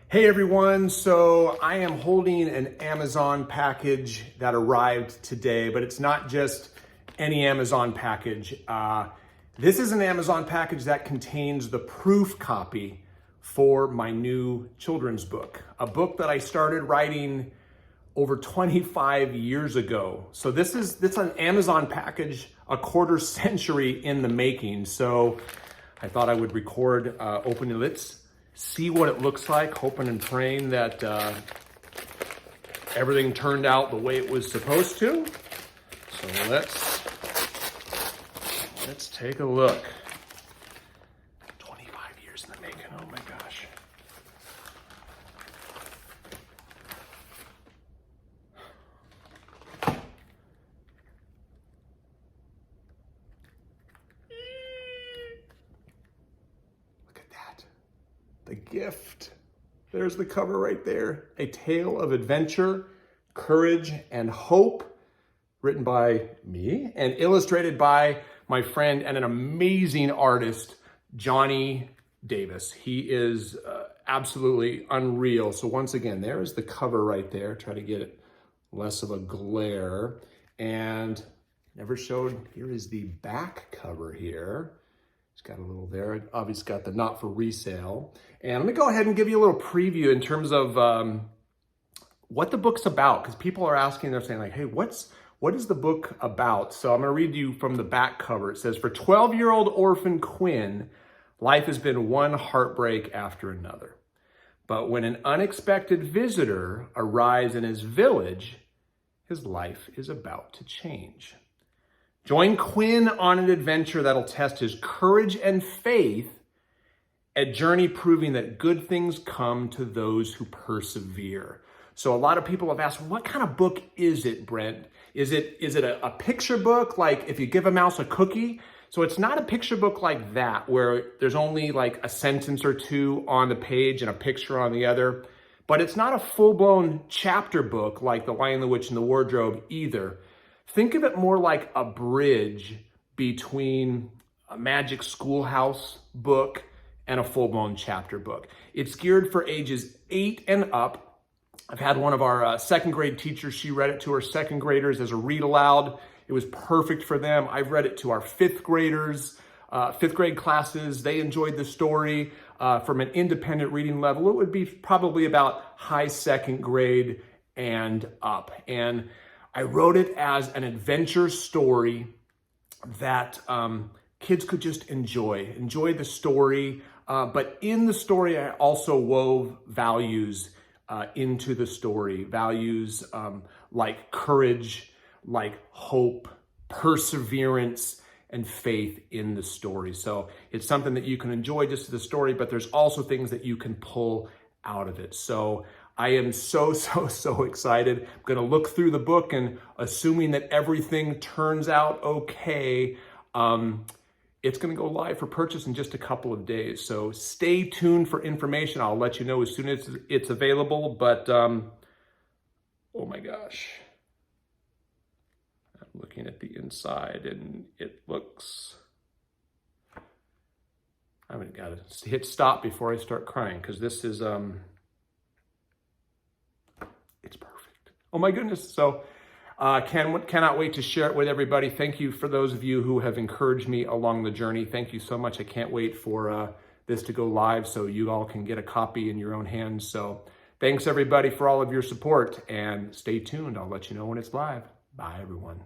Hey everyone, so I am holding an Amazon package that arrived today, but it's not just any Amazon package. This is an Amazon package that contains the proof copy for my new children's book, a book that I started writing over 25 years ago. So this is an Amazon package, a quarter century in the making. So I thought I would record opening it. See what it looks like, hoping and praying that everything turned out the way it was supposed to. So let's take a look. 25 years in the making, oh my gosh. Look at that. The gift. There's the cover right there. A tale of adventure, courage, and hope, written by me and illustrated by my friend and an amazing artist, Johnny Davis. He is absolutely unreal. So once again, there's the cover right there. Try to get it less of a glare. And never showed, here is the back cover here. It's got a little there. Obviously got the not for resale. And let me go ahead and give you a little preview in terms of what the book's about, because people are asking, they're saying like, hey, what is the book about? So I'm gonna read you from the back cover. It says, for 12-year-old orphan Quinn, life has been one heartbreak after another. But when an unexpected visitor arrives in his village, his life is about to change. Join Quinn on an adventure that'll test his courage and faith, a journey proving that good things come to those who persevere. So a lot of people have asked, what kind of book is it, Brent? Is it a picture book, like if you give a mouse a cookie? So it's not a picture book like that, where there's only like a sentence or two on the page and a picture on the other. But it's not a full-blown chapter book like The Lion, the Witch, and the Wardrobe either. Think of it more like a bridge between a Magic Schoolhouse book and a full-blown chapter book. It's geared for ages 8 and up. I've had one of our second grade teachers, she read it to her second graders as a read aloud. It was perfect for them. I've read it to our fifth graders, fifth grade classes. They enjoyed the story. From an independent reading level, it would be probably about high second grade and up. And I wrote it as an adventure story that kids could just enjoy the story. But in the story, I also wove values into the story. Values like courage, like hope, perseverance, and faith in the story. So it's something that you can enjoy just the story, but there's also things that you can pull out of it. So I am so excited. I'm gonna look through the book, and assuming that everything turns out okay, it's gonna go live for purchase in just a couple of days. So stay tuned for information. I'll let you know as soon as it's available, but oh my gosh. I'm looking at the inside and it looks, I haven't got to hit stop before I start crying, because this is, it's perfect. Oh my goodness. So cannot wait to share it with everybody. Thank you for those of you who have encouraged me along the journey. Thank you so much. I can't wait for this to go live so you all can get a copy in your own hands. So thanks everybody for all of your support, and stay tuned. I'll let you know when it's live. Bye everyone.